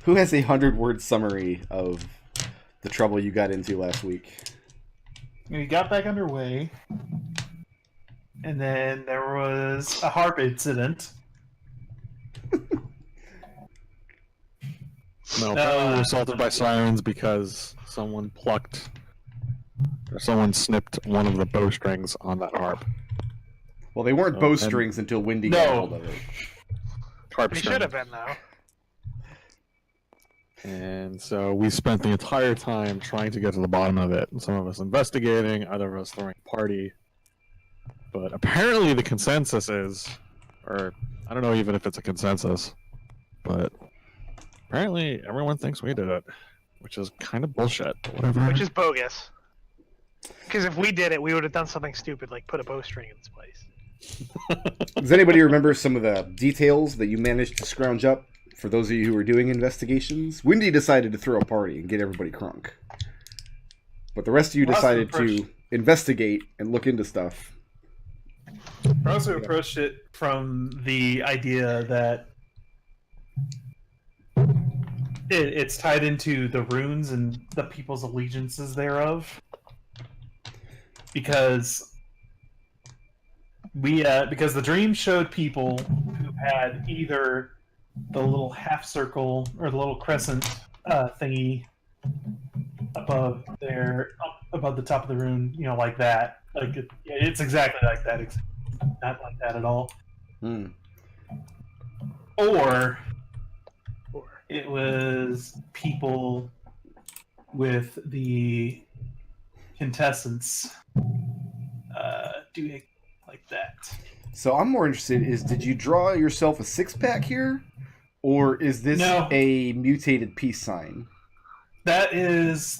Who has a 100-word summary of the trouble you got into last week? We got back underway, and then there was a harp incident. No, apparently we were assaulted by sirens because someone snipped one of the bowstrings on that harp. Well, they weren't bowstrings until Windy got hold of it. Harp They string. should have been, though. And so we spent the entire time trying to get to the bottom of it. Some of us investigating, other of us throwing a party. But apparently the consensus is, or I don't know even if it's a consensus, but apparently everyone thinks we did it, which is kind of bullshit. But whatever. Which is bogus. Because if we did it, we would have done something stupid like put a bowstring in its place. Does anybody remember some of the details that you managed to scrounge up for those of you who were doing investigations? Windy decided to throw a party and get everybody crunk. But the rest of you decided to investigate and look into stuff. I also approached it from the idea that it's tied into the runes and the people's allegiances thereof. Because the dream showed people who had either the little half circle or the little crescent thingy above the top of the rune, like that. Like it's exactly like that, except not like that at all. Or it was people with the contestants doing like that. So I'm more interested did you draw yourself a 6-pack here? Or is this a mutated peace sign? That was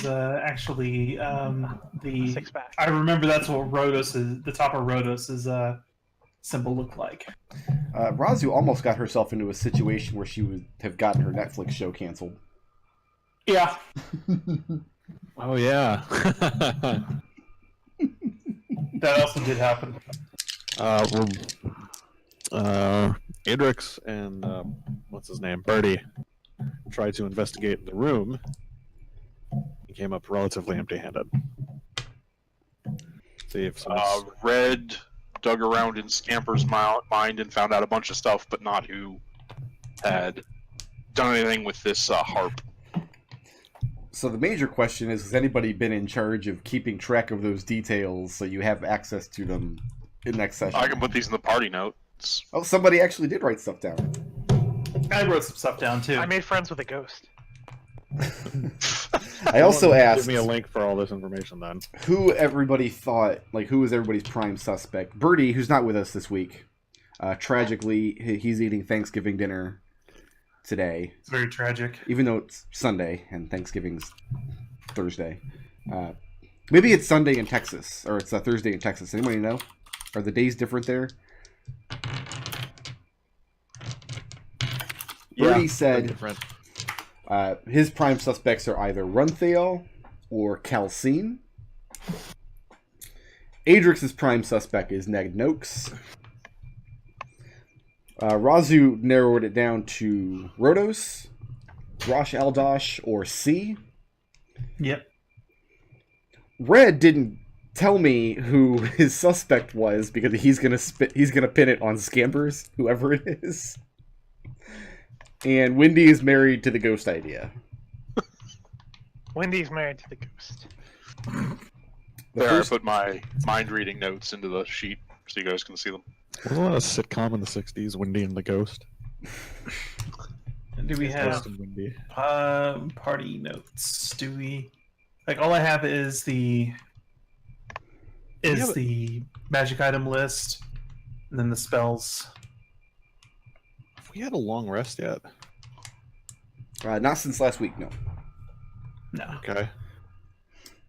actually the 6-pack. I remember that's what the top of Rhodos's symbol looked like. Raazu almost got herself into a situation where she would have gotten her Netflix show canceled. Yeah. Oh yeah. That also did happen. Adrex and what's his name, Birdie, tried to investigate the room. He came up relatively empty-handed. See if Red dug around in Scamper's mind and found out a bunch of stuff, but not who had done anything with this harp. So the major question is, has anybody been in charge of keeping track of those details so you have access to them in next session? I can put these in the party notes. Oh, somebody actually did write stuff down. I wrote some stuff down too. I made friends with a ghost. I also asked... Give me a link for all this information then. Who everybody thought, who was everybody's prime suspect? Birdie, who's not with us this week. Tragically, he's eating Thanksgiving dinner today. It's very tragic. Even though it's Sunday and Thanksgiving's Thursday. Maybe it's Sunday in Texas, or it's Thursday in Texas. Anybody know? Are the days different there? Birdie said his prime suspects are either Runthael or Calcine. Adrex's prime suspect is Nagnokes. Raazu narrowed it down to Rhodos, Rosh Aldosh, or C. Yep. Red didn't tell me who his suspect was because he's gonna pin it on Scampers, whoever it is. And Windy is married to the ghost idea. Wendy's married to the ghost. I put my mind-reading notes into the sheet so you guys can see them. Wasn't that a sitcom in the 60s, Windy and the Ghost? Do we have Windy. party notes? Do we... all I have is the magic item list, and then the spells. Have we had a long rest yet? Not since last week, no. No. Okay.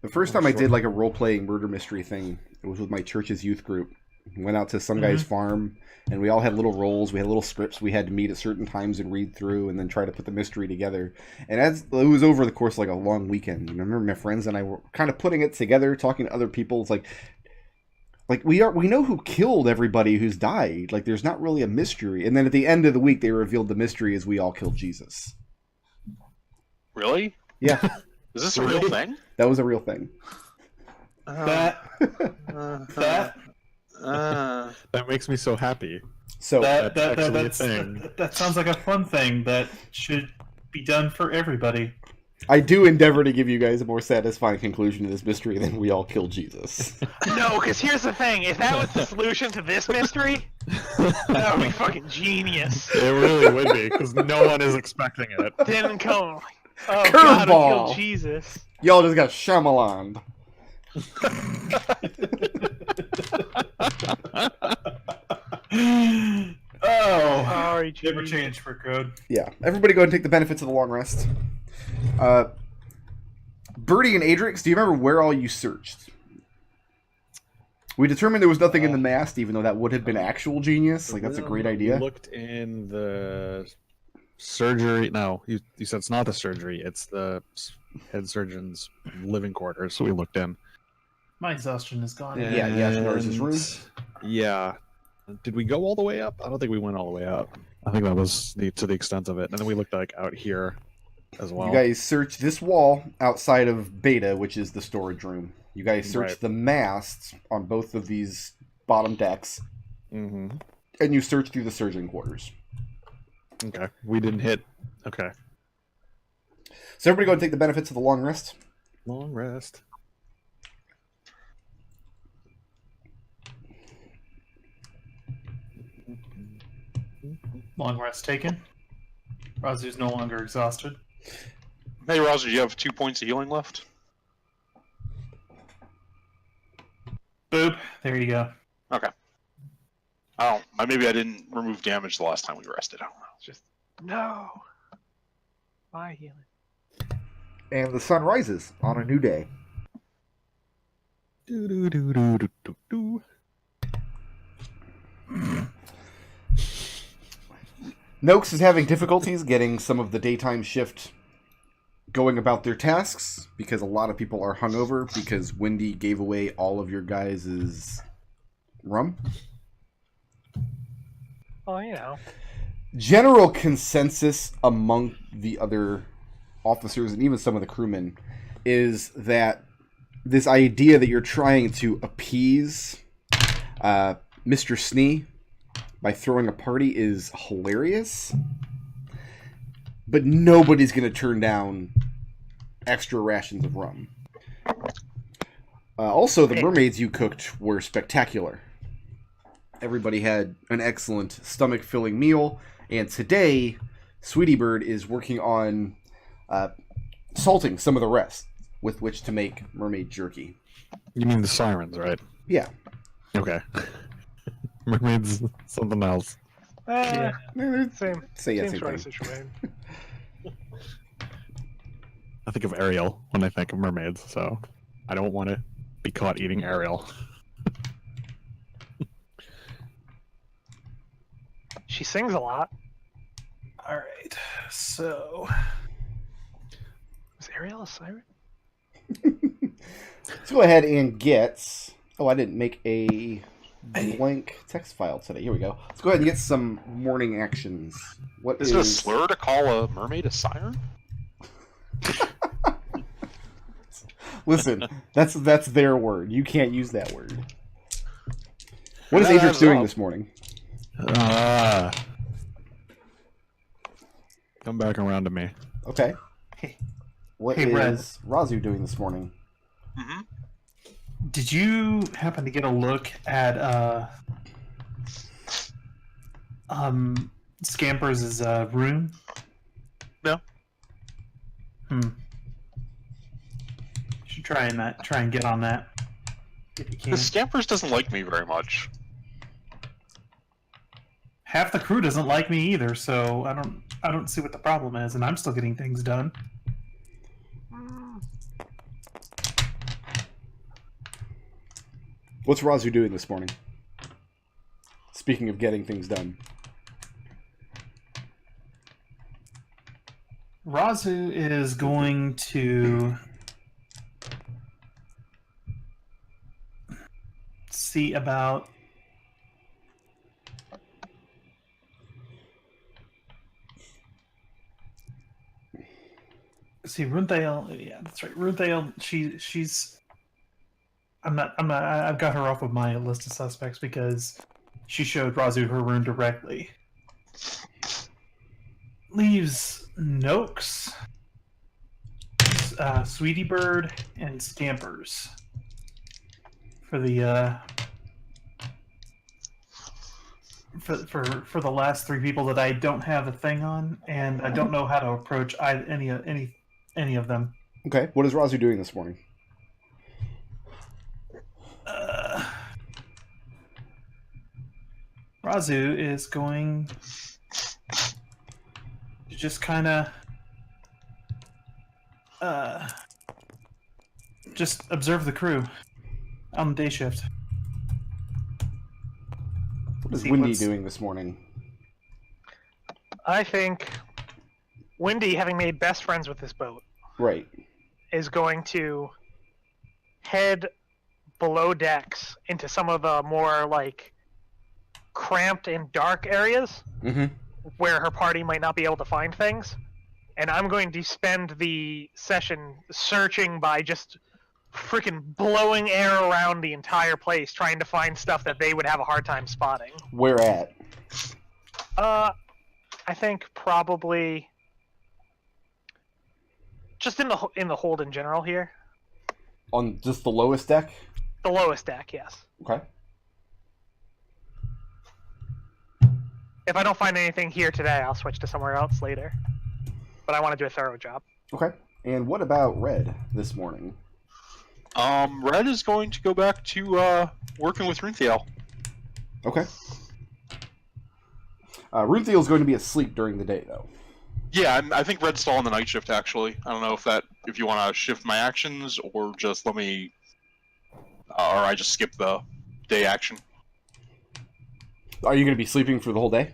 The first time I did a role-playing murder mystery thing, it was with my church's youth group. We went out to some guy's farm, and we all had little roles. We had little scripts we had to meet at certain times and read through, and then try to put the mystery together. And as it was over the course of a long weekend. And I remember my friends and I were kind of putting it together, talking to other people. It's Like we know who killed everybody who's died. Like there's not really a mystery. And then at the end of the week, they revealed the mystery is we all killed Jesus. Really? Yeah, Is this a real thing? that was a real thing. That That makes me so happy. So That's actually a thing. that sounds like a fun thing that should be done for everybody. I do endeavor to give you guys a more satisfying conclusion to this mystery than we all killed Jesus. No, because here's the thing: if that was the solution to this mystery, that would be fucking genius. It really would be, because no one is expecting it. Didn't come. Oh God, we Curveball. killed Jesus. Y'all just got Shyamalan. Oh, Sorry, never Chief. change for code. Yeah, everybody go ahead and take the benefits of the long rest. Birdie and Adrex, do you remember where all you searched? We determined there was nothing in the mast, even though that would have been actual genius. Like, that's a great idea. We looked in the surgery. No, you said it's not the surgery. It's the head surgeon's living quarters. So we looked in. My exhaustion is gone. Yeah, Yashinar's room. Yeah. Did we go all the way up? I don't think we went all the way up. I think that was to the extent of it. And then we looked like out here as well. You guys searched this wall outside of Beta, which is the storage room. You guys searched Right. the masts on both of these bottom decks, Mm-hmm. and you searched through the surgeon quarters. Okay. We didn't hit. Okay. So everybody go and take the benefits of the long rest. Long rest. Long rest taken. Raazu's no longer exhausted. Hey, Roger, you have 2 points of healing left? Boop. There you go. Okay. I don't. Maybe I didn't remove damage the last time we rested. I don't know. It's just no. My healing. And the sun rises on a new day. Do-do-do-do-do-do. Noakes is having difficulties getting some of the daytime shift going about their tasks because a lot of people are hungover because Wendy gave away all of your guys' rum. Well, you know. General consensus among the other officers and even some of the crewmen is that this idea that you're trying to appease Mr. Snee by throwing a party is hilarious, but nobody's going to turn down extra rations of rum. Also, the mermaids you cooked were spectacular. Everybody had an excellent stomach-filling meal, and today, Sweetie Bird is working on salting some of the rest with which to make mermaid jerky. You mean the sirens, right? Yeah. Okay. Mermaids, something else. Yeah. Same. Say yeah, Same same sort of thing. situation. I think of Ariel when I think of mermaids, so I don't want to be caught eating Ariel. She sings a lot. All right. So Is Ariel a siren? Let's go ahead and get... Oh, I didn't make a blank text file today. Here we go. Let's go ahead and get some morning actions. What Is it a slur to call a mermaid a siren? Listen, that's their word. You can't use that word. What is No, Adrex that's doing wrong. this morning? Come back around to me. Okay. What Hey, is Red. Raazu doing this morning? Mm-hmm. did you happen to get a look at Scampers' room? No. You should try and get on that if you can. The Scampers doesn't like me very much. Half the crew doesn't like me either, so I don't see what the problem is, and I'm still getting things done. What's Raazu doing this morning? Speaking of getting things done. Raazu is going to see about. See, Runthale. Yeah, that's right. Runthale. She's. I've got her off of my list of suspects because she showed Raazu her rune directly. Leaves Noakes, Sweetie Bird, and Scampers for the for the last three people that I don't have a thing on, and I don't know how to approach any of them. Okay, what is Raazu doing this morning? Raazu is going to just kind of just observe the crew on the day shift. What is Windy doing this morning? I think Windy, having made best friends with this boat, Right. is going to head below decks into some of the more like cramped and dark areas where her party might not be able to find things. And I'm going to spend the session searching by just freaking blowing air around the entire place, trying to find stuff that they would have a hard time spotting. Where at? I think probably just in the hold in general here. On just the lowest deck? The lowest deck, yes. Okay. If I don't find anything here today, I'll switch to somewhere else later. But I want to do a thorough job. Okay. And what about Red this morning? Red is going to go back to working with Runthiel. Okay. Runthiel is going to be asleep during the day, though. Yeah, I think Red's still on the night shift, actually. I don't know if you want to shift my actions, or just let me... or I just skip the day action. Are you going to be sleeping for the whole day?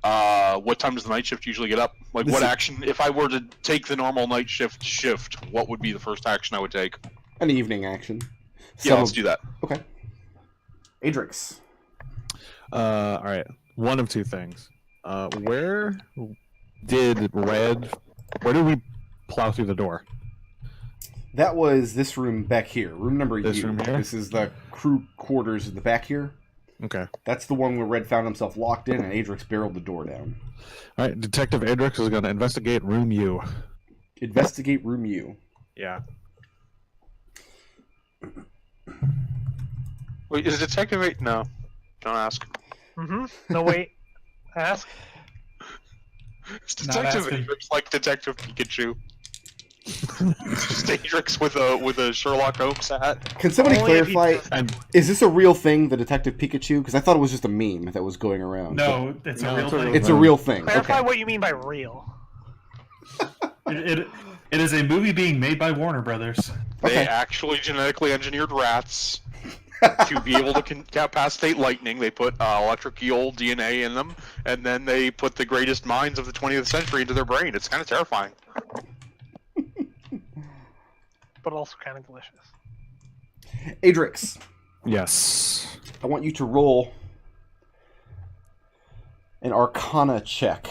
What time does the night shift usually get up? Like, what action... If I were to take the normal night shift, what would be the first action I would take? An evening action. Yeah, let's do that. Okay. Adrex. Alright. One of two things. Where did we plow through the door? That was this room back here. Room number This U. room here? This is the crew quarters in the back here. Okay. That's the one where Red found himself locked in and Adrex barreled the door down. Alright, Detective Adrex is going to investigate room U. Investigate room U. Yeah. Wait, is Detective... No. Don't ask. No, wait. Ask? Is Detective asking. Adrex like Detective Pikachu? Just Adrex with a Sherlock Holmes hat? Can somebody Only if he clarify, And is this a real thing, the Detective Pikachu? Because I thought it was just a meme that was going around. No, it's a No, real it's a thing. real It's a real thing. Clarify Okay. what you mean by real. It is a movie being made by Warner Brothers. They Okay. actually genetically engineered rats to be able to incapacitate lightning. They put electrical DNA in them, and then they put the greatest minds of the 20th century into their brain. It's kind of terrifying. But also kind of delicious. Adrex, yes. I want you to roll an Arcana check.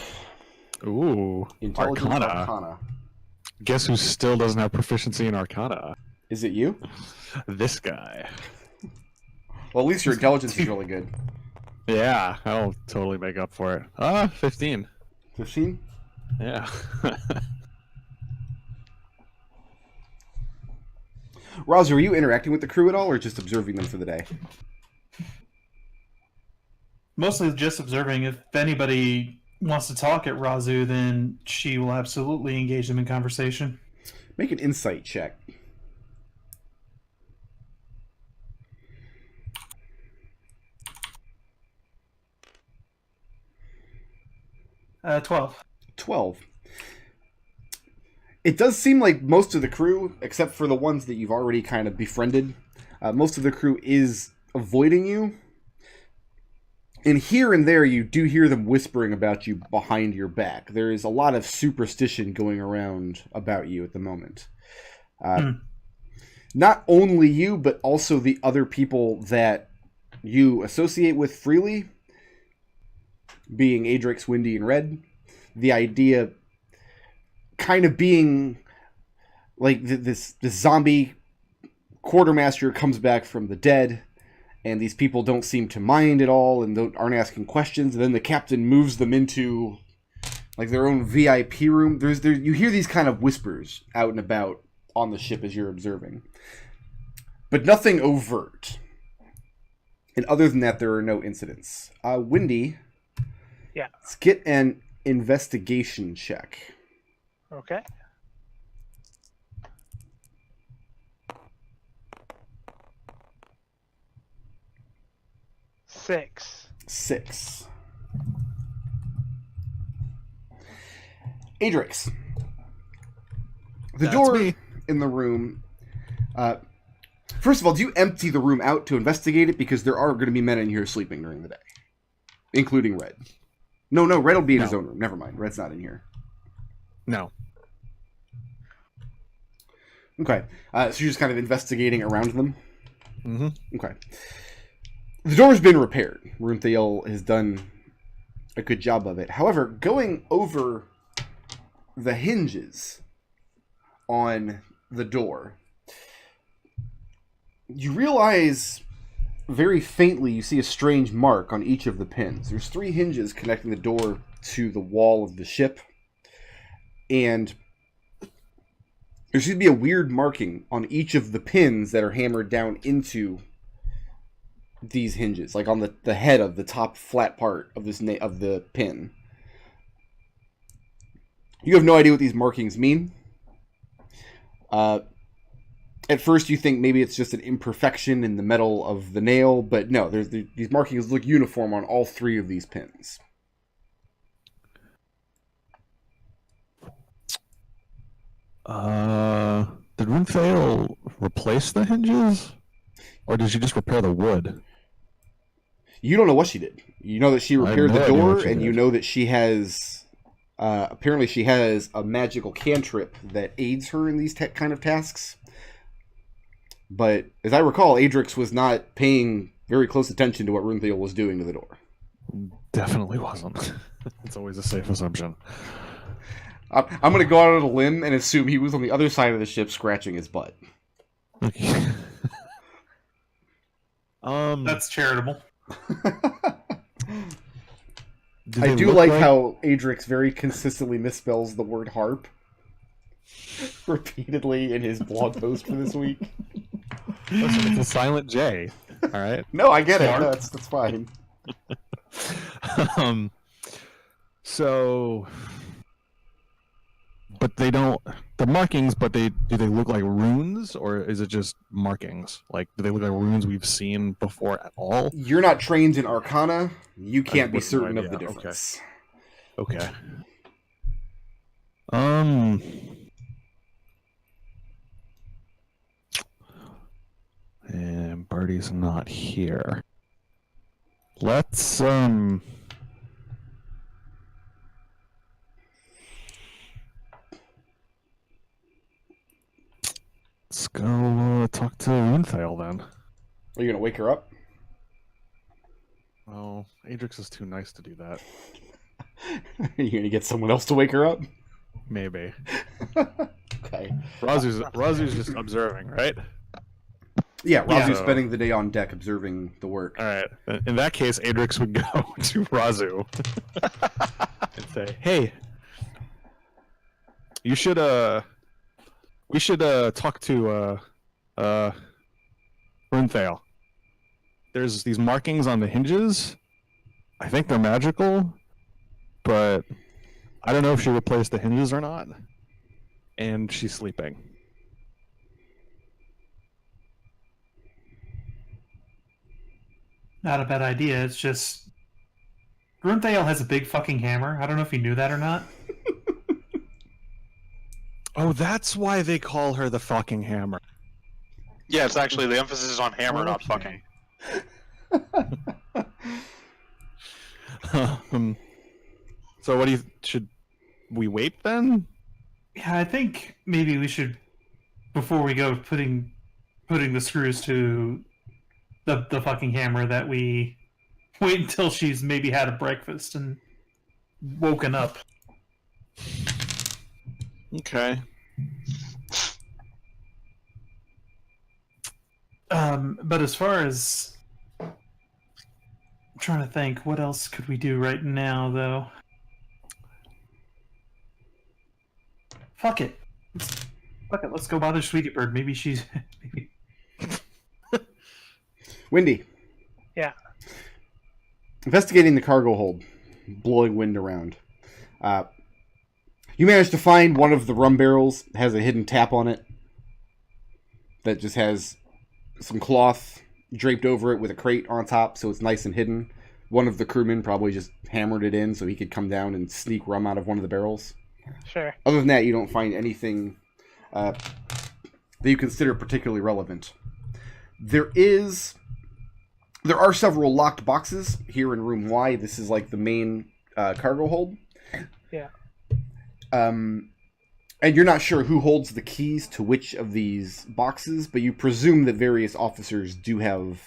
Ooh. Intelligence Arcana. Arcana. Guess who still doesn't have proficiency in Arcana? Is it you? This guy. Well, at least your intelligence is really good. Yeah, I'll totally make up for it. 15. 15? Yeah. Raazu, are you interacting with the crew at all, or just observing them for the day? Mostly just observing. If anybody wants to talk at Raazu, then she will absolutely engage them in conversation. Make an insight check. Uh, 12. 12. It does seem like most of the crew, except for the ones that you've already kind of befriended, most of the crew is avoiding you. And here and there, you do hear them whispering about you behind your back. There is a lot of superstition going around about you at the moment. not only you, but also the other people that you associate with freely, being Adrex, Windy, and Red. The idea kind of being like this zombie quartermaster comes back from the dead, and these people don't seem to mind at all and aren't asking questions, and then the captain moves them into like their own VIP room. You hear these kind of whispers out and about on the ship as you're observing, but nothing overt. And other than that, there are no incidents. Windy, Yeah. let's get an investigation check. Okay. Six. Adrex. The That's door me. in the room. First of all, do you empty the room out to investigate it? Because there are going to be men in here sleeping during the day, including Red. No, Red will be in his own room. Never mind. Red's not in here. No. Okay. So you're just kind of investigating around them? Mm-hmm. Okay. The door's been repaired. Runthiel has done a good job of it. However, going over the hinges on the door, you realize very faintly you see a strange mark on each of the pins. There's 3 hinges connecting the door to the wall of the ship, and there seems to be a weird marking on each of the pins that are hammered down into these hinges, like on the head of the top flat part of of the pin. You have no idea what these markings mean. At first, you think maybe it's just an imperfection in the metal of the nail, but no, these markings look uniform on all 3 of these pins. Did Runthail replace the hinges? Or did she just repair the wood? You don't know what she did. You know that she repaired the door, and you know that she has... apparently she has a magical cantrip that aids her in these kind of tasks. But, as I recall, Adrex was not paying very close attention to what Runthail was doing to the door. Definitely wasn't. It's always a safe assumption. I'm going to go out on a limb and assume he was on the other side of the ship scratching his butt. Okay. That's charitable. I do like how Adrex very consistently misspells the word harp repeatedly in his blog post for this week. Listen, it's a silent J. All right. No, I get it. No, that's fine. So, but they don't. The markings, but do they look like runes, or is it just markings? Like, do they look like runes we've seen before at all? You're not trained in Arcana. You can't be wouldn't certain know, of the yeah, difference. Okay. And Birdie's not here. Let's go talk to Runthail then. Are you going to wake her up? Oh, Adrex is too nice to do that. Are you going to get someone else to wake her up? Maybe. Okay. Raazu's just observing, right? Yeah, Raazu's So- spending the day on deck observing the work. All right. In that case, Adrex would go to Raazu and say, "Hey, we should talk to Runthail. There's these markings on the hinges. I think they're magical, but I don't know if she replaced the hinges or not. And she's sleeping." Not a bad idea. It's just Runthail has a big fucking hammer. I don't know if you knew that or not. Oh, that's why they call her the fucking hammer. Yeah, it's actually the emphasis is on hammer, not fucking. So what do you... Should we wait then? Yeah, I think maybe we should, before we go putting putting the screws to the fucking hammer that we wait until she's maybe had a breakfast and woken up. Okay. But as far as I'm trying to think, what else could we do right now, though? Fuck it. Let's go bother Sweetie Bird. Maybe she's... Maybe... Windy. Yeah. Investigating the cargo hold, blowing wind around. You managed to find one of the rum barrels. It has a hidden tap on it that just has some cloth draped over it with a crate on top, so it's nice and hidden. One of the crewmen probably just hammered it in so he could come down and sneak rum out of one of the barrels. Sure. Other than that, you don't find anything that you consider particularly relevant. There are several locked boxes here in room Y. This is like the main cargo hold. Yeah. And you're not sure who holds the keys to which of these boxes, but you presume that various officers do have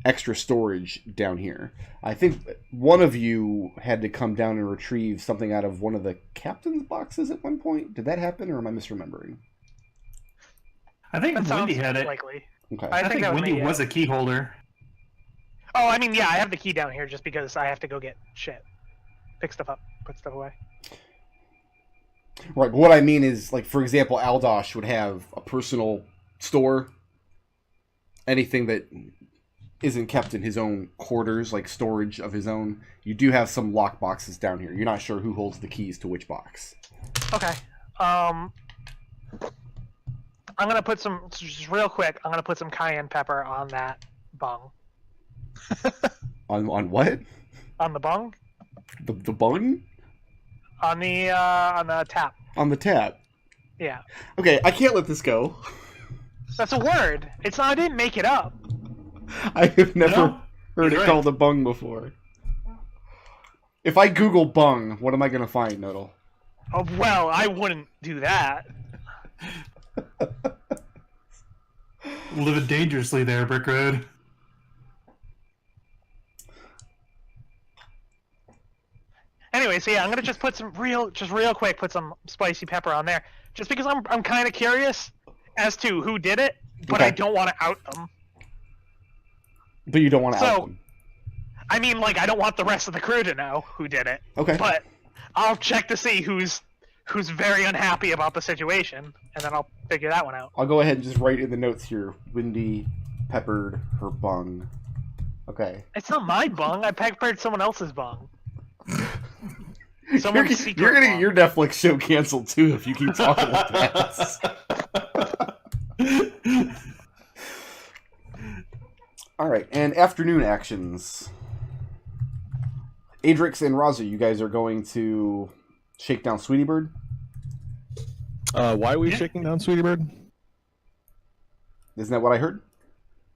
extra storage down here. I think one of you had to come down and retrieve something out of one of the captain's boxes at one point. Did that happen, or am I misremembering? I think That Wendy sounds had it. likely. Okay. I think that was Wendy me, was a key holder. Oh, I mean, yeah, I have the key down here just because I have to go get shit. Pick stuff up, put stuff away. Right, but what I mean is, like, for example, Aldosh would have a personal store. Anything that isn't kept in his own quarters, like storage of his own. You do have some lock boxes down here. You're not sure who holds the keys to which box. Okay. I'm gonna put some, just real quick, I'm gonna put some cayenne pepper on that bung. On what? On the bung? The bung? On the tap. On the tab. Yeah. Okay, I can't let this go. That's a word. It's not, I didn't make it up. I have never No, heard it you're right. called a bung before. If I Google bung, what am I going to find, Nodal? Oh, well, I wouldn't do that. Living dangerously there, Brick Road. Anyway, so yeah, I'm gonna just put some real quick, put some spicy pepper on there, just because I'm kind of curious as to who did it, but Okay. I don't want to out them. But you don't want to So- out them. I mean, like, I don't want the rest of the crew to know who did it, Okay. but I'll check to see who's very unhappy about the situation, and then I'll figure that one out. I'll go ahead and just write in the notes here. Windy peppered her bung. Okay. It's not my bung. I peppered someone else's bung. You're, Someone's secret you're gonna get bung. your Netflix show canceled too if you keep talking like that. Alright, and afternoon actions. Adrex and Raazu, you guys are going to shake down Sweetie Bird? Why are we Yeah. shaking down Sweetie Bird? Isn't that what I heard?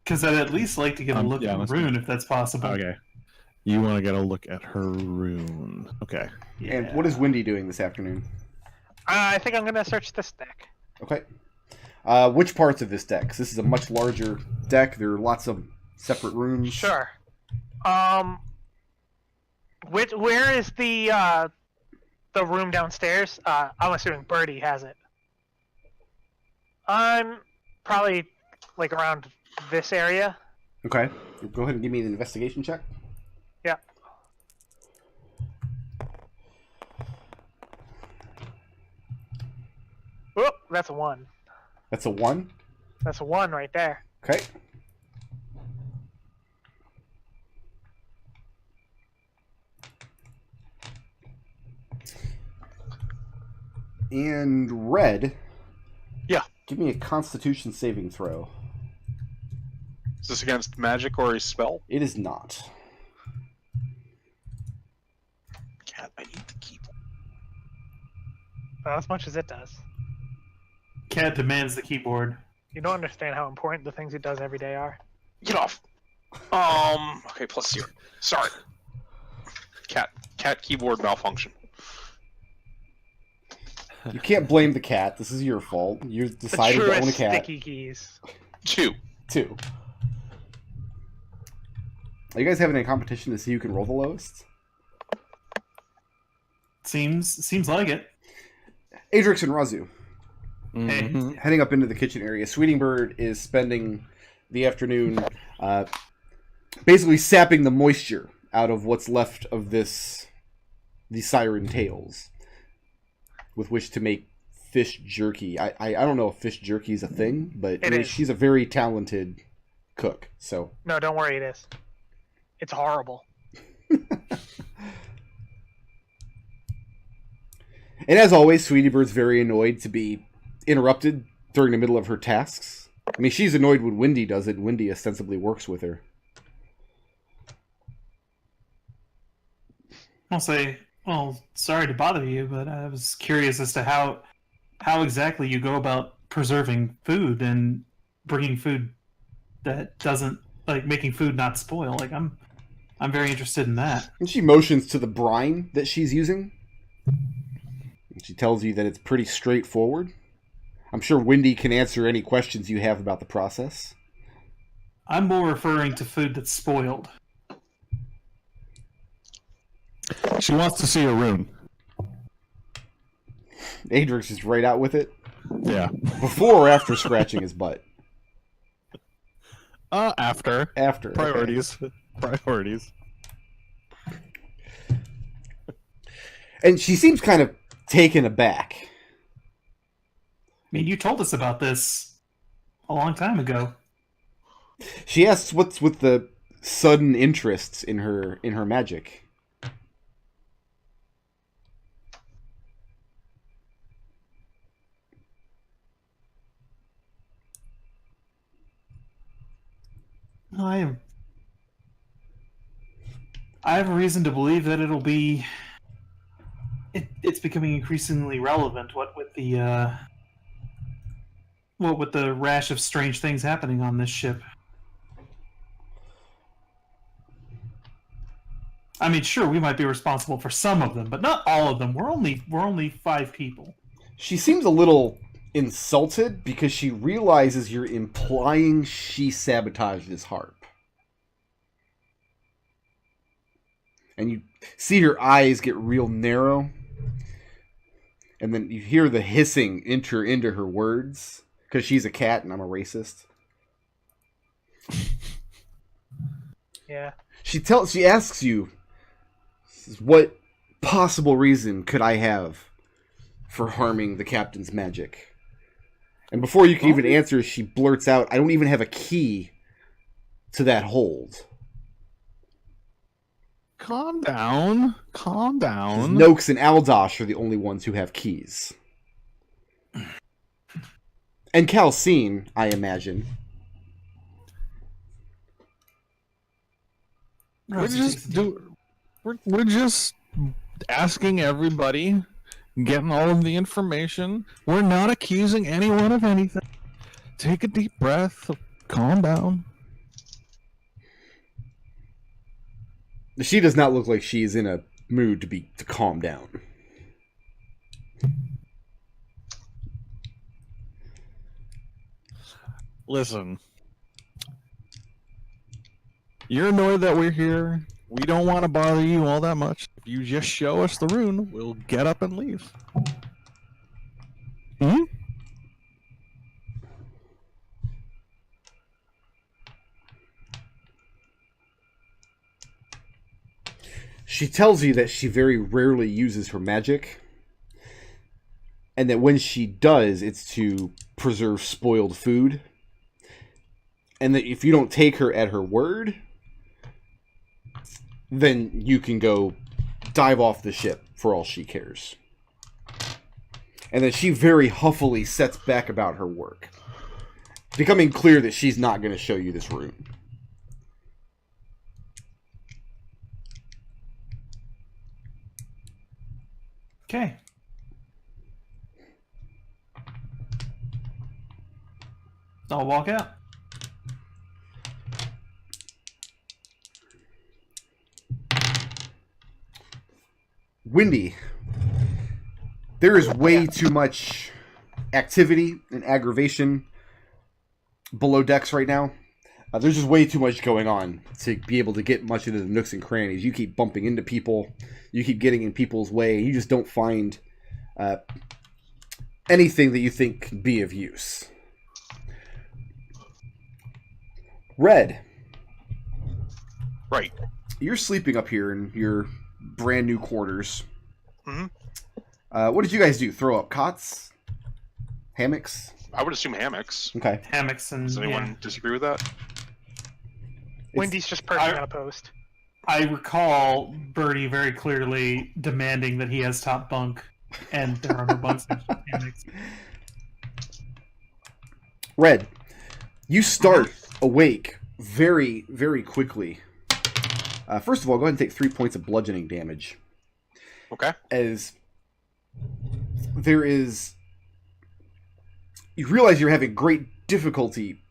Because I'd at least like to get a look yeah, at the let's rune if that's possible. Okay. You want to get a look at her rune. Okay. Yeah. And what is Windy doing this afternoon? I think I'm gonna search this deck. Okay. Which parts of this deck? 'Cause this is a much larger deck. There are lots of separate runes. Sure. Where is the room downstairs? I'm assuming Birdie has it. I'm probably like around this area. Okay. Go ahead and give me an investigation check. Yeah. Whoop, that's a 1. That's a 1. That's a 1 right there. Okay. And Red. Yeah. Give me a Constitution saving throw. Is this against magic or a spell? It is not. Cat, I need the keyboard. Not as much as it does. Cat demands the keyboard. You don't understand how important the things it does every day are. Get off. Okay, plus 0. Sorry. Cat keyboard malfunction. You can't blame the cat. This is your fault. You The decided to own a truest cat. sticky keys. 2. 2. Are you guys having a competition to see who can roll the lowest? Seems like it. Adrex and Raazu. Mhm. Heading up into the kitchen area. Sweeting Bird is spending the afternoon basically sapping the moisture out of what's left of these siren tails with which to make fish jerky. I don't know if fish jerky is a thing, but It is. she's a very talented cook. So No, don't worry, it is. It's horrible. And as always, Sweetie Bird's very annoyed to be interrupted during the middle of her tasks. I mean, she's annoyed when Wendy does it, and Wendy ostensibly works with her. I'll say, well, sorry to bother you, but I was curious as to how exactly you go about preserving food and bringing food that doesn't, like, making food not spoil. Like, I'm very interested in that. And she motions to the brine that she's using. And she tells you that it's pretty straightforward. I'm sure Wendy can answer any questions you have about the process. I'm more referring to food that's spoiled. She wants to see a rune. Adrix is right out with it. Yeah. Before or after scratching his butt? After. After. okay. Priorities. Priorities. And she seems kind of taken aback. I mean, you told us about this a long time ago. She asks what's with the sudden interests in her magic. I have a reason to believe that it'll be. It's becoming increasingly relevant. What with the rash of strange things happening on this ship. I mean, sure, we might be responsible for some of them, but not all of them. We're only 5 people. She seems a little insulted because she realizes you're implying she sabotaged his harp. And you see her eyes get real narrow. And then you hear the hissing enter into her words. Because she's a cat and I'm a racist. Yeah. She asks you, what possible reason could I have for harming the captain's magic? And before you can even answer, she blurts out, I don't even have a key to that hold. Calm down. Calm down. Noakes and Aldosh are the only ones who have keys. And Calcine, I imagine. We're just asking everybody, getting all of the information. We're not accusing anyone of anything. Take a deep breath. Calm down. She does not look like she is in a mood to calm down. Listen. You're annoyed that we're here. We don't want to bother you all that much. If you just show us the rune, we'll get up and leave. Hmm? She tells you that she very rarely uses her magic. And that when she does, it's to preserve spoiled food. And that if you don't take her at her word, then you can go dive off the ship for all she cares. And that she very huffily sets back about her work, becoming clear that she's not going to show you this rune. Okay. I'll walk out. Windy, there is way too much activity and aggravation below decks right now. There's just way too much going on to be able to get much into the nooks and crannies. You keep bumping into people. You keep getting in people's way. You just don't find anything that you think can be of use. Red. Right. You're sleeping up here in your brand new quarters. Mm-hmm. What did you guys do? Throw up cots? Hammocks? I would assume hammocks. Okay. Hammocks and Does anyone disagree with that? Wendy's just perching on a post. I recall Birdie very clearly demanding that he has top bunk, and there are no bunks next to hammocks. Red, you start awake very, very quickly. First of all, go ahead and take 3 points of bludgeoning damage. Okay. As there is... You realize you're having great difficulty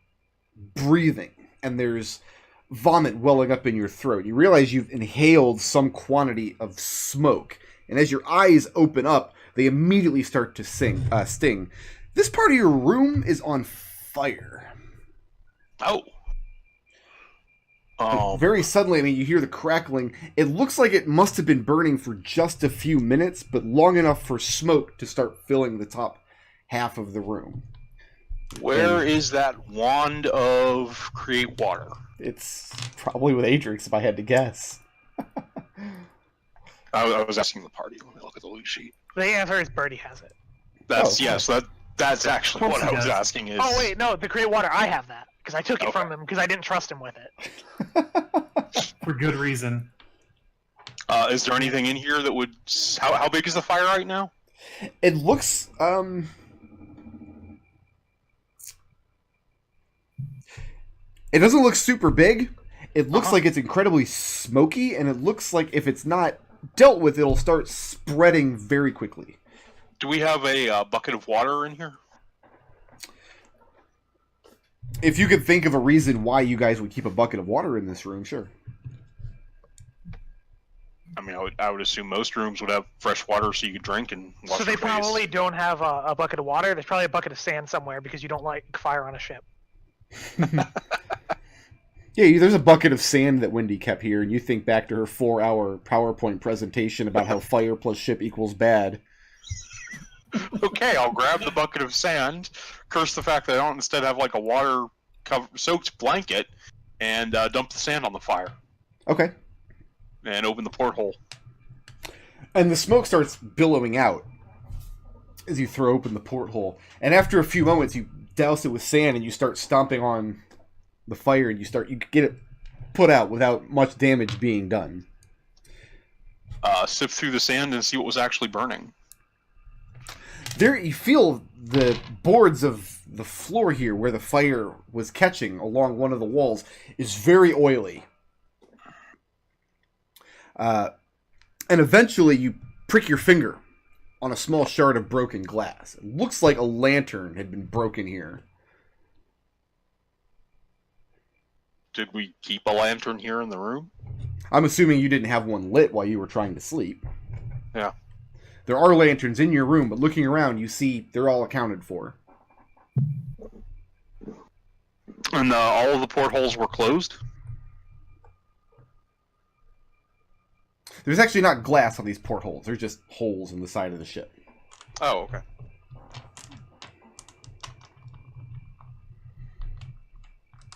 breathing, and there's vomit welling up in your throat. You realize you've inhaled some quantity of smoke, and as your eyes open up, they immediately start to sting. This part of your room is on fire. Oh. Very suddenly, I mean, you hear the crackling. It looks like it must have been burning for just a few minutes, but long enough for smoke to start filling the top half of the room. Where is that wand of create water? It's probably with Adrex, if I had to guess. I was asking the party. Let me look at the loot sheet. The answer is Birdie has it. That's Oh, yes. That's actually what I was does. asking. Is Oh wait, no, the create water, I have that because I took it from him because I didn't trust him with it. For good reason. Is there anything in here that would? How big is the fire right now? It looks, it doesn't look super big. It looks like it's incredibly smoky, and it looks like if it's not dealt with, it'll start spreading very quickly. Do we have a bucket of water in here? If you could think of a reason why you guys would keep a bucket of water in this room, sure. I mean, I would assume most rooms would have fresh water so you could drink and wash So they your face. probably don't have a bucket of water. There's probably a bucket of sand somewhere because you don't like fire on a ship. Yeah, there's a bucket of sand that Wendy kept here, and you think back to her 4-hour PowerPoint presentation about how fire plus ship equals bad. Okay, I'll grab the bucket of sand, curse the fact that I don't instead have like a water-soaked blanket, and dump the sand on the fire. Okay. And open the porthole. And the smoke starts billowing out as you throw open the porthole. And after a few moments, you douse it with sand, and you start stomping on the fire, and you get it put out without much damage being done. Sift through the sand and see what was actually burning. There, you feel the boards of the floor here, where the fire was catching along one of the walls, is very oily. And eventually, you prick your finger on a small shard of broken glass. It looks like a lantern had been broken here. Did we keep a lantern here in the room? I'm assuming you didn't have one lit while you were trying to sleep. Yeah. There are lanterns in your room, but looking around, you see they're all accounted for. And all of the portholes were closed? There's actually not glass on these portholes. They're just holes in the side of the ship. Oh, okay.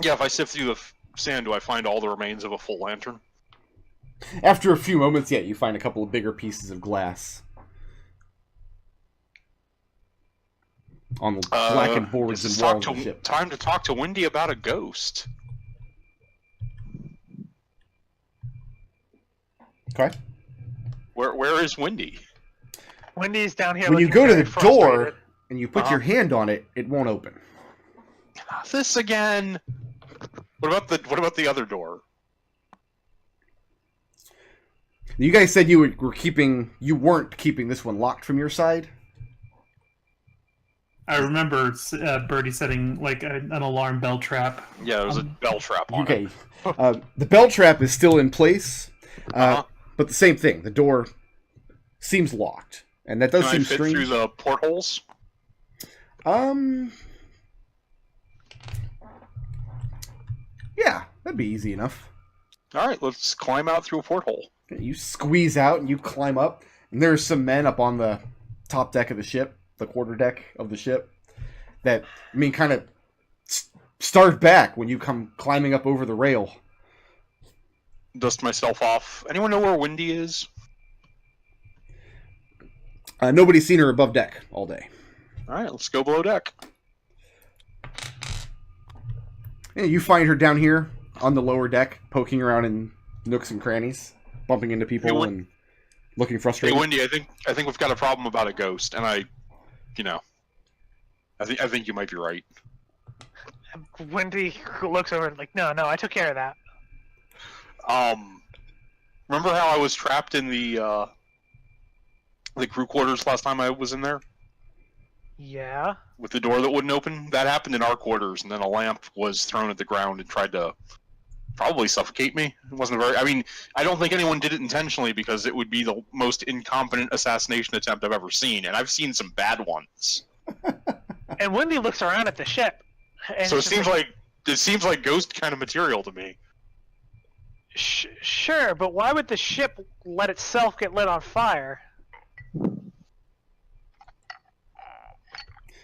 Yeah, if I sift through the sand, do I find all the remains of a full lantern? After a few moments, yeah, you find a couple of bigger pieces of glass on the blackened boards and walls of the ship. Time to talk to Wendy about a ghost. Okay. Where is Wendy? Wendy's down here. When you looking go to very the door frustrated. and you put your hand on it, it won't open. This again. What about the other door? You guys said you weren't keeping this one locked from your side? I remember Birdie setting like an alarm bell trap. Yeah, there was a bell trap on Okay. it. The bell trap is still in place, but the same thing. The door seems locked, and that does Can seem I fit strange. through the portholes? Yeah, that'd be easy enough. All right, let's climb out through a porthole. Okay, you squeeze out and you climb up, and there's some men up on the top deck of the ship, the quarter deck of the ship, that, I mean, kind of start back when you come climbing up over the rail. Dust myself off. Anyone know where Windy is? Nobody's seen her above deck all day. All right, let's go below deck. Yeah, you find her down here on the lower deck, poking around in nooks and crannies, bumping into people and looking frustrated. Hey, Windy, I think we've got a problem about a ghost, and I think you might be right. Wendy looks over and like, no, I took care of that. Remember how I was trapped in the crew quarters last time I was in there? Yeah. With the door that wouldn't open? That happened in our quarters, and then a lamp was thrown at the ground and tried to probably suffocate me. It wasn't very... I mean, I don't think anyone did it intentionally because it would be the most incompetent assassination attempt I've ever seen, and I've seen some bad ones. And Wendy looks around at the ship. And So it seems like ghost kind of material to me. Sure, but why would the ship let itself get lit on fire?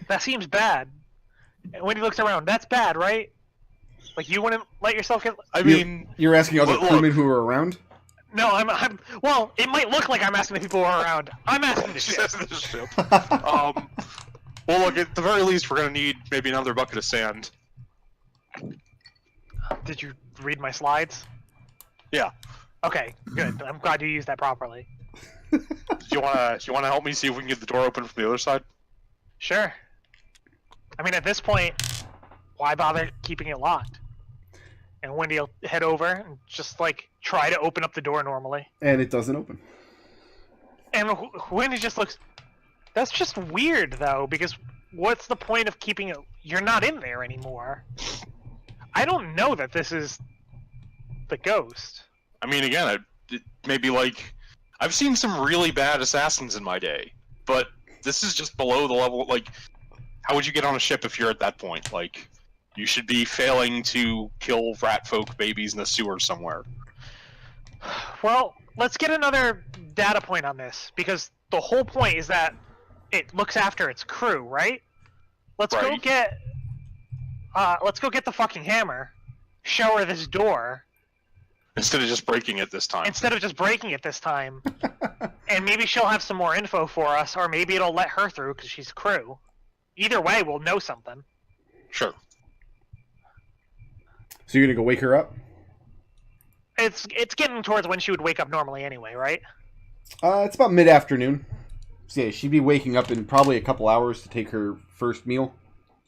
That seems bad. And Wendy looks around. That's bad, right? Like, you wouldn't let yourself get... I mean... You're asking other look, crewmen who are around? No, I'm... Well, it might look like I'm asking the people who are around. I'm asking the ship. the ship. Well, look, at the very least, we're going to need maybe another bucket of sand. Did you read my slides? Yeah. Okay, good. I'm glad you used that properly. Do you want to help me see if we can get the door open from the other side? Sure. I mean, at this point, why bother keeping it locked? And Wendy will head over and just, like, try to open up the door normally. And it doesn't open. And Wendy just looks... That's just weird, though, because what's the point of keeping it... You're not in there anymore. I don't know that this is the ghost. I mean, again, it may be like... I've seen some really bad assassins in my day, but this is just below the level... Like, how would you get on a ship if you're at that point? Like, you should be failing to kill rat folk babies in the sewer somewhere. Well, let's get another data point on this, because the whole point is that it looks after its crew, right? Let's go get the fucking hammer, show her this door. Instead of just breaking it this time. And maybe she'll have some more info for us, or maybe it'll let her through because she's crew. Either way, we'll know something. Sure. So you're gonna go wake her up? It's getting towards when she would wake up normally anyway, right? It's about mid-afternoon. So yeah, she'd be waking up in probably a couple hours to take her first meal.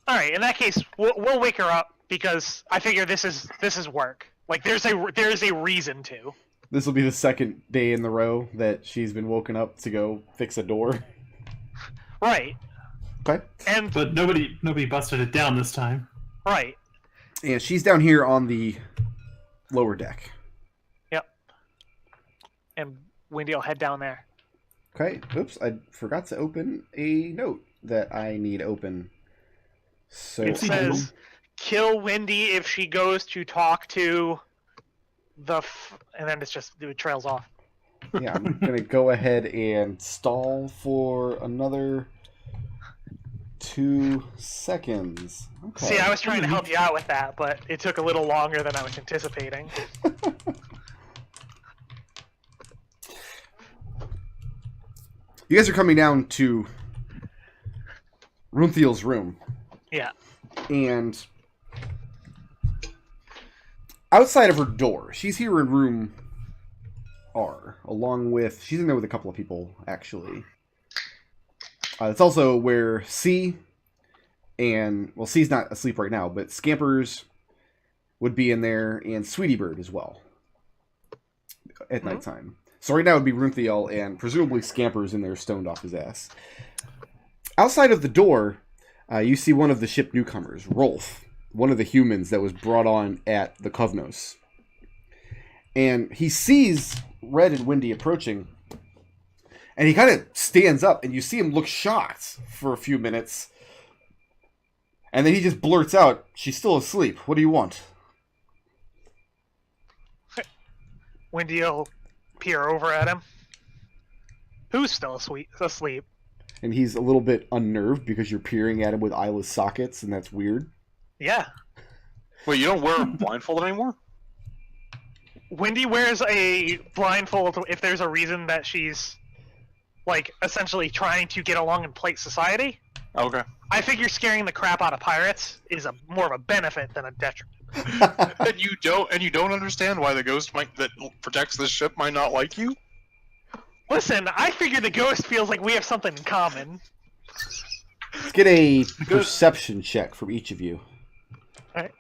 Alright, in that case, we'll wake her up, because I figure this is work. Like, there's a reason to. This will be the second day in the row that she's been woken up to go fix a door. Right. Okay. But nobody busted it down this time. Right. And she's down here on the lower deck. Yep. And Wendy will head down there. Okay. Oops, I forgot to open a note that I need open. So It says, kill Wendy if she goes to talk to the... and then it trails off. yeah, I'm going to go ahead and stall for another 2 seconds. Okay. See, I was trying to help you out with that, but it took a little longer than I was anticipating. You guys are coming down to Runthiel's room. Yeah. And outside of her door, she's here in room R, along with... She's in there with a couple of people, actually. It's also where C and... Well, C's not asleep right now, but Scampers would be in there, and Sweetie Bird as well. At nighttime. So right now it would be Runthiel, and presumably Scampers in there stoned off his ass. Outside of the door, you see one of the ship newcomers, Rolf, one of the humans that was brought on at the Kovnos. And he sees Red and Windy approaching, and he kind of stands up, and you see him look shocked for a few minutes. And then he just blurts out, "She's still asleep. What do you want?" Wendy will peer over at him. Who's still asleep? And he's a little bit unnerved because you're peering at him with eyeless sockets, and that's weird. Yeah. Wait, you don't wear a blindfold anymore? Wendy wears a blindfold if there's a reason that she's, like, essentially trying to get along in plate society. Okay. I figure scaring the crap out of pirates is more of a benefit than a detriment. And you don't understand why the ghost that protects this ship might not like you? Listen, I figure the ghost feels like we have something in common. Let's get a perception check from each of you. Alright.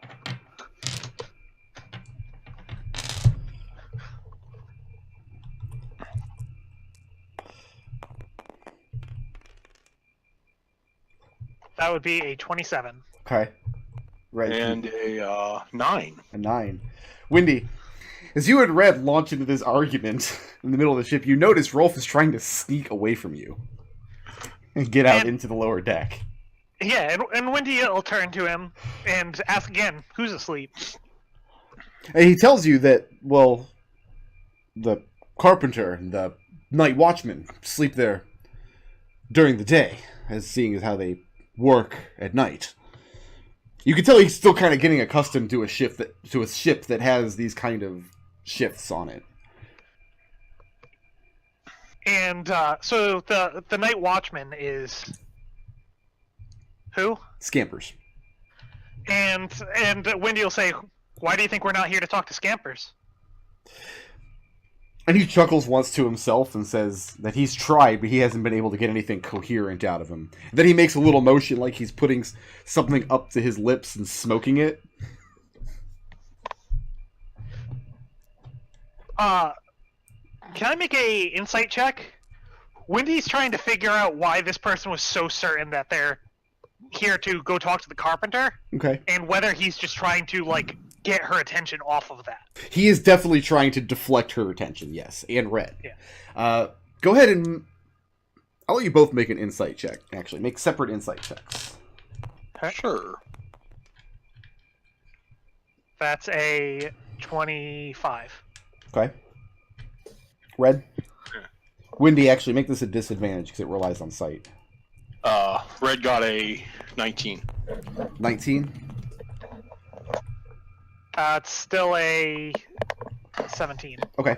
That would be a 27. Okay. Right. And a 9. A 9. Wendy, as you and Red launch into this argument in the middle of the ship, you notice Rolf is trying to sneak away from you and get out into the lower deck. Yeah, and Wendy will turn to him and ask again, who's asleep? And he tells you that, well, the carpenter and the night watchman sleep there during the day, as seeing as how they work at night. You can tell he's still kind of getting accustomed to a ship that has these kind of shifts on it. And so the night watchman is who? Scampers. And Wendy will say, "Why do you think we're not here to talk to Scampers?" And he chuckles once to himself and says that he's tried, but he hasn't been able to get anything coherent out of him. Then he makes a little motion like he's putting something up to his lips and smoking it. Can I make a insight check? Wendy's trying to figure out why this person was so certain that they're here to go talk to the carpenter. Okay. And whether he's just trying to, like, get her attention off of that. He is definitely trying to deflect her attention, yes. And Red. Yeah. Go ahead and... I'll let you both make an insight check, actually. Make separate insight checks. Sure. That's a 25. Okay. Red? Wendy, actually, make this a disadvantage because it relies on sight. Red got a 19. 19? It's still a 17. Okay.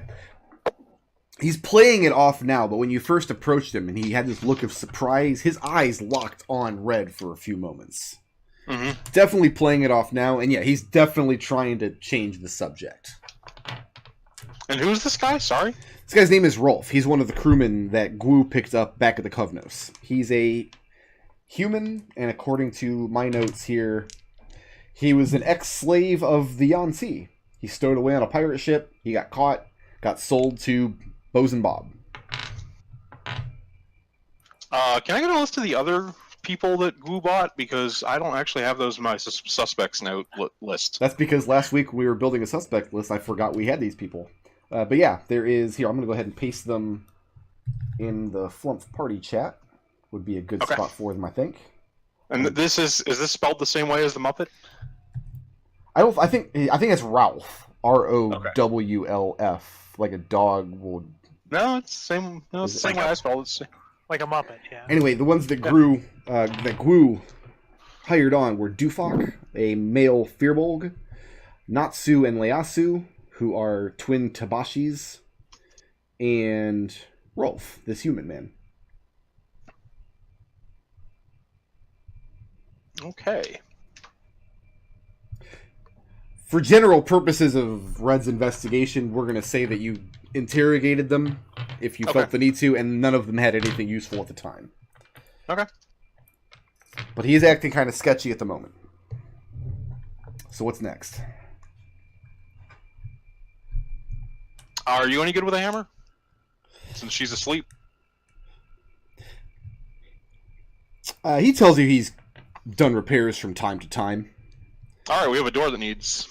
He's playing it off now, but when you first approached him and he had this look of surprise, his eyes locked on Red for a few moments. Mm-hmm. Definitely playing it off now, and yeah, he's definitely trying to change the subject. And who's this guy? Sorry? This guy's name is Rolf. He's one of the crewmen that Gwu picked up back at the Kovnos. He's a human, and according to my notes here, he was an ex-slave of the Yuan-ti. He stowed away on a pirate ship, he got caught, got sold to Bosun Bob. Can I get a list of the other people that Gwu bought? Because I don't actually have those in my suspects note list. That's because last week we were building a suspect list, I forgot we had these people. But yeah, there is... Here, I'm going to go ahead and paste them in the Flumph party chat. Would be a good spot for them, I think. And is this spelled the same way as the Muppet? I think it's Ralph. Rowlf. Like a dog would... No, it's the same. No, it's the same way I spelled it. Like a Muppet, yeah. Anyway, the ones that Gwu hired on were Dufok, a male Firbolg, Natsu and Leasu, who are twin Tabashis, and Rolf, this human man. Okay. For general purposes of Red's investigation, we're going to say that you interrogated them if you felt the need to, and none of them had anything useful at the time. Okay. But he is acting kind of sketchy at the moment. So what's next? Are you any good with a hammer? Since she's asleep. He tells you he's done repairs from time to time. Alright, we have a door that needs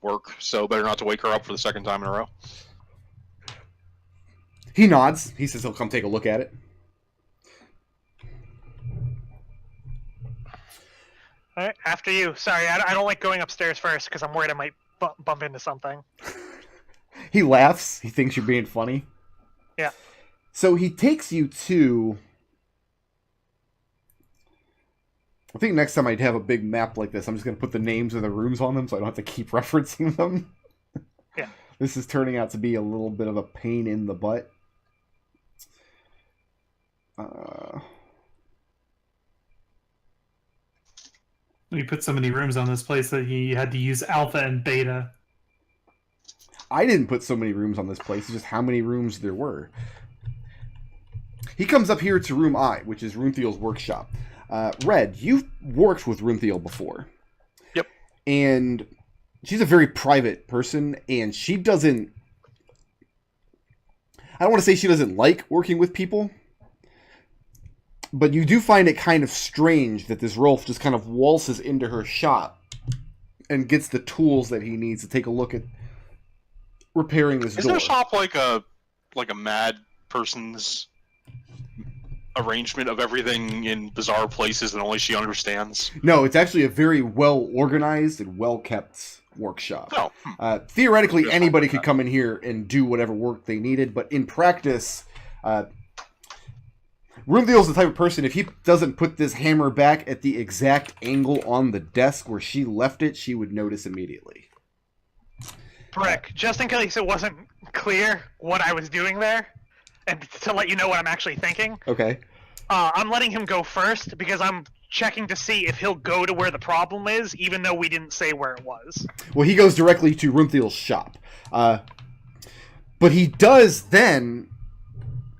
work, so better not to wake her up for the second time in a row. He nods. He says he'll come take a look at it. Alright, after you. Sorry, I don't like going upstairs first because I'm worried I might bump into something. He laughs. He thinks you're being funny. Yeah. So he takes you to... I think next time I'd have a big map like this, I'm just going to put the names of the rooms on them so I don't have to keep referencing them. Yeah. This is turning out to be a little bit of a pain in the butt. We put so many rooms on this place that he had to use alpha and beta. I didn't put so many rooms on this place, it's just how many rooms there were. He comes up here to room I, which is Runthiel's workshop. Red, you've worked with Runthiel before. Yep. And she's a very private person, and she doesn't... I don't want to say she doesn't like working with people, but you do find it kind of strange that this Rolf just kind of waltzes into her shop and gets the tools that he needs to take a look at repairing this door. Isn't a shop like a mad person's arrangement of everything in bizarre places that only she understands? No, it's actually a very well-organized and well-kept workshop. Oh. Theoretically, anybody could come in here and do whatever work they needed, but in practice... Runthiel's the type of person, if he doesn't put this hammer back at the exact angle on the desk where she left it, she would notice immediately. Brick, just in case it wasn't clear what I was doing there, and to let you know what I'm actually thinking, Okay. I'm letting him go first because I'm checking to see if he'll go to where the problem is, even though we didn't say where it was. Well, he goes directly to Runthiel's shop. But he does then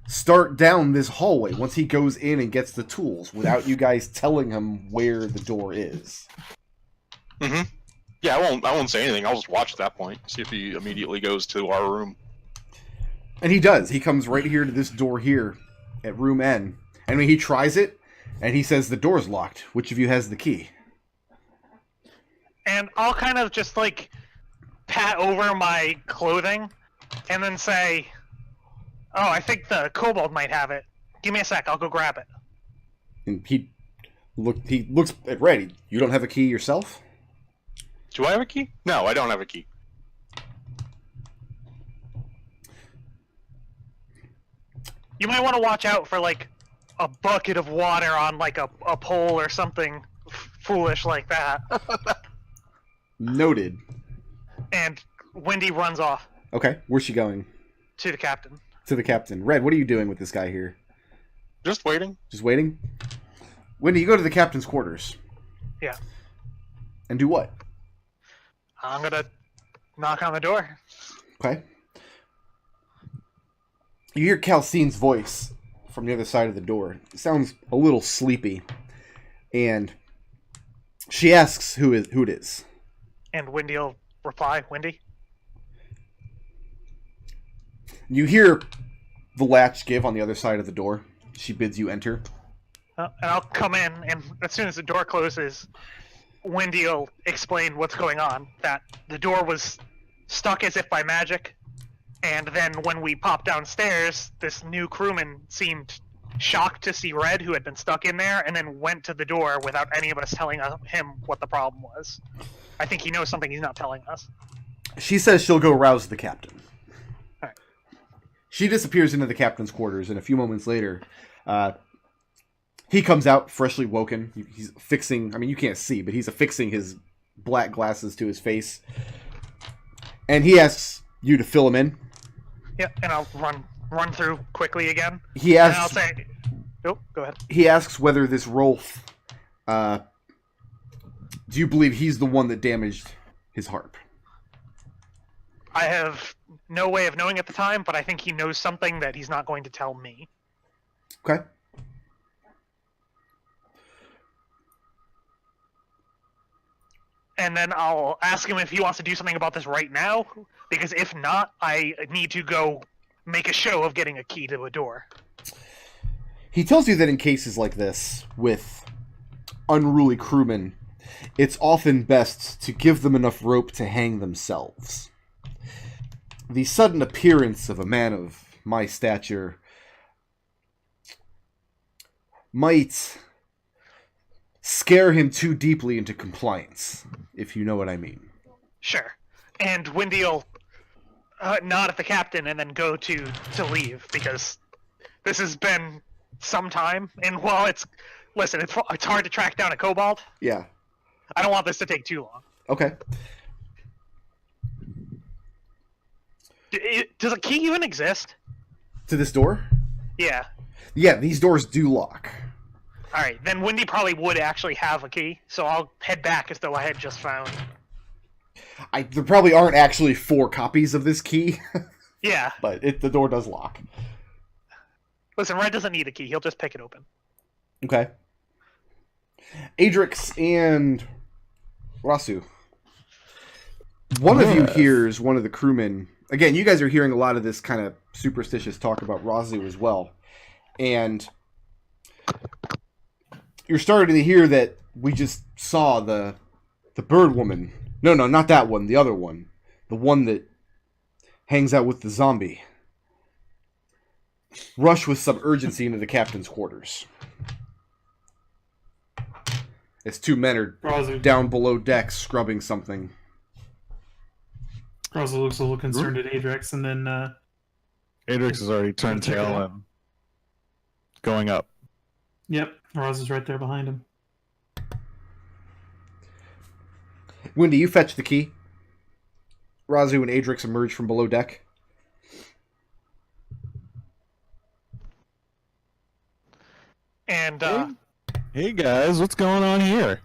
start down this hallway once he goes in and gets the tools without you guys telling him where the door is. Mm-hmm. Yeah, I won't say anything. I'll just watch at that point, see if he immediately goes to our room. And he does. He comes right here to this door here at room N. And when he tries it, and he says the door's locked. Which of you has the key? And I'll kind of just, like, pat over my clothing and then say, oh, I think the Kobold might have it. Give me a sec, I'll go grab it. And he looks at Red. You don't have a key yourself? Do I have a key? No, I don't have a key. You might want to watch out for, like, a bucket of water on, like, a pole or something foolish like that. Noted. And Wendy runs off Okay, where's she going? to the captain. To the captain. Red, what are you doing with this guy here? Just waiting. Just waiting? Wendy, you go to the captain's quarters. Yeah. And do what? I'm gonna knock on the door. Okay. You hear Calcine's voice from the other side of the door. It sounds a little sleepy. And she asks who it is. And Wendy will reply, Wendy? You hear the latch give on the other side of the door. She bids you enter. And I'll come in, and as soon as the door closes, Wendy will explain what's going on. That the door was stuck as if by magic, and then when we popped downstairs, this new crewman seemed shocked to see Red, who had been stuck in there, and then went to the door without any of us telling him what the problem was. I think he knows something he's not telling us. She says she'll go rouse the captain. Alright. She disappears into the captain's quarters, and a few moments later, he comes out freshly woken. He's fixing, I mean, you can't see, but he's affixing his black glasses to his face. And he asks you to fill him in. Yeah, and I'll run through quickly again. He asks, And I'll say, oh, go ahead. He asks whether this Rolf, do you believe he's the one that damaged his harp? I have no way of knowing at the time, but I think he knows something that he's not going to tell me. Okay. And then I'll ask him if he wants to do something about this right now, because if not, I need to go make a show of getting a key to a door. He tells you that in cases like this, with unruly crewmen, it's often best to give them enough rope to hang themselves. The sudden appearance of a man of my stature might scare him too deeply into compliance, if you know what I mean. Sure. And Wendy will nod at the captain and then go to leave, because this has been some time, and while it's hard to track down a kobold. Yeah. I don't want this to take too long. Okay. Does a key even exist? To this door? Yeah. Yeah, these doors do lock. All right, then Wendy probably would actually have a key, so I'll head back as though I had just found. There probably aren't actually 4 copies of this key, Yeah. but the door does lock. Listen, Red doesn't need a key. He'll just pick it open. Okay. Adrex and Raazu. One of you hears one of the crewmen. Again, you guys are hearing a lot of this kind of superstitious talk about Raazu as well. And you're starting to hear that we just saw the bird woman. No, not that one. The other one. The one that hangs out with the zombie. Rush with some urgency into the captain's quarters. As 2 men are Raazu. down below decks scrubbing something. Raazu looks a little concerned at Adrex, and then Adrex has already turned Check it tail out. and going up. yep, Raazu's right there behind him. Wendy, you fetch the key. Raazu and Adrex emerge from below deck. And Hey guys, what's going on here?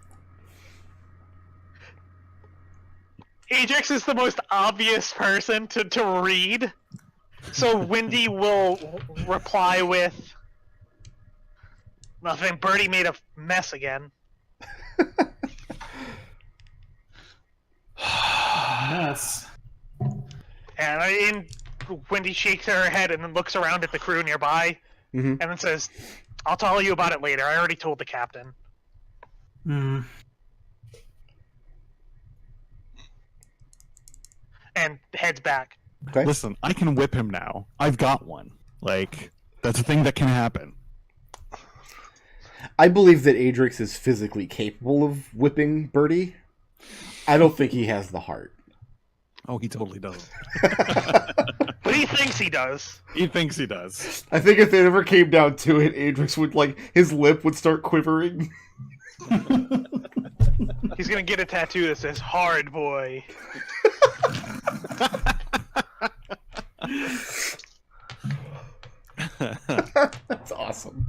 Ajax is the most obvious person to read, so Wendy will reply with, "Nothing. Birdie made a mess again." Mess. And Wendy shakes her head and then looks around at the crew nearby, Mm-hmm. and then says, "I'll tell you about it later. I already told the captain." Hmm. And heads back. Okay. Listen, I can whip him now. I've got one. Like, that's a thing that can happen. I believe that Adrex is physically capable of whipping Birdie. I don't think he has the heart. Oh, he totally doesn't. But he thinks he does. He thinks he does. I think if it ever came down to it, Adrex would, his lip would start quivering. He's gonna get a tattoo that says "Hard Boy." That's awesome.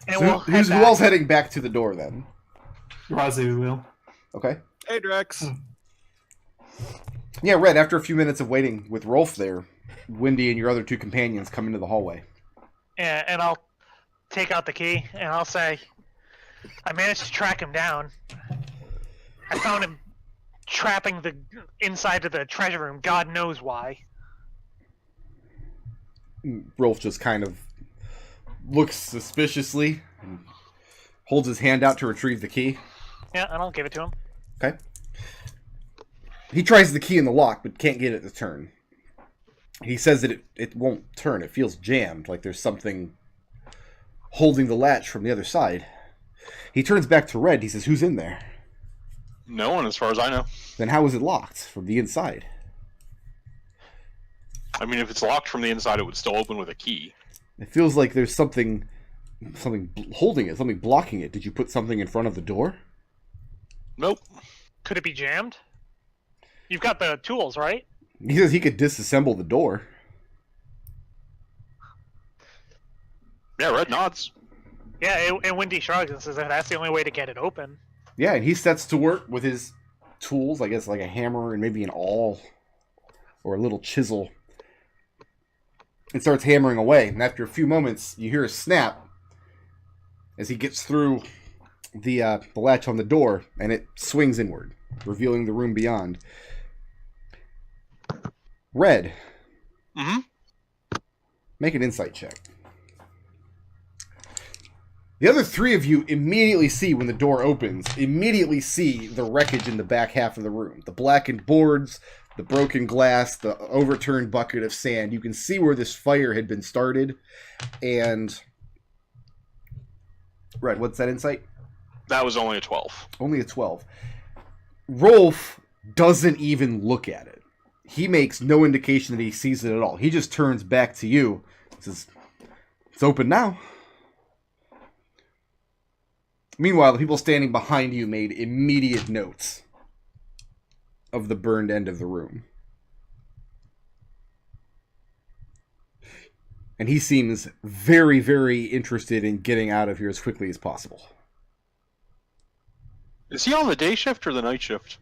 And So we'll who head back. else heading back to the door then? Raazu will. Okay. Adrex. Yeah, Red, after a few minutes of waiting with Rolf there, Wendy and your other 2 companions come into the hallway. And I'll take out the key and I'll say, "I managed to track him down. I found him trapping the inside of the treasure room. God knows why." Rolf just kind of looks suspiciously and holds his hand out to retrieve the key. Yeah, and I'll give it to him. Okay. He tries the key in the lock, but can't get it to turn. He says that it won't turn. It feels jammed, like there's something holding the latch from the other side. He turns back to Red. He says, "Who's in there?" No one, as far as I know. Then how is it locked from the inside? I mean, if it's locked from the inside, it would still open with a key. It feels like there's something holding it, something blocking it. Did you put something in front of the door? Nope. Could it be jammed? You've got the tools, right? He says he could disassemble the door. Yeah, Red nods. Yeah, and Wendy shrugs and says that's the only way to get it open. Yeah, and he sets to work with his tools, I guess like a hammer and maybe an awl or a little chisel, and starts hammering away. And after a few moments, you hear a snap as he gets through the latch on the door, and it swings inward, revealing the room beyond. Red, Mm-hmm. make an insight check. The other 3 of you immediately see, when the door opens, immediately see the wreckage in the back half of the room. The blackened boards, the broken glass, the overturned bucket of sand. You can see where this fire had been started. And Red, what's that insight? That was only a 12. Only a 12. Rolf doesn't even look at it. He makes no indication that he sees it at all. He just turns back to you and says, "It's open now." Meanwhile, the people standing behind you made immediate notes of the burned end of the room. And he seems very, very interested in getting out of here as quickly as possible. Is he on the day shift or the night shift?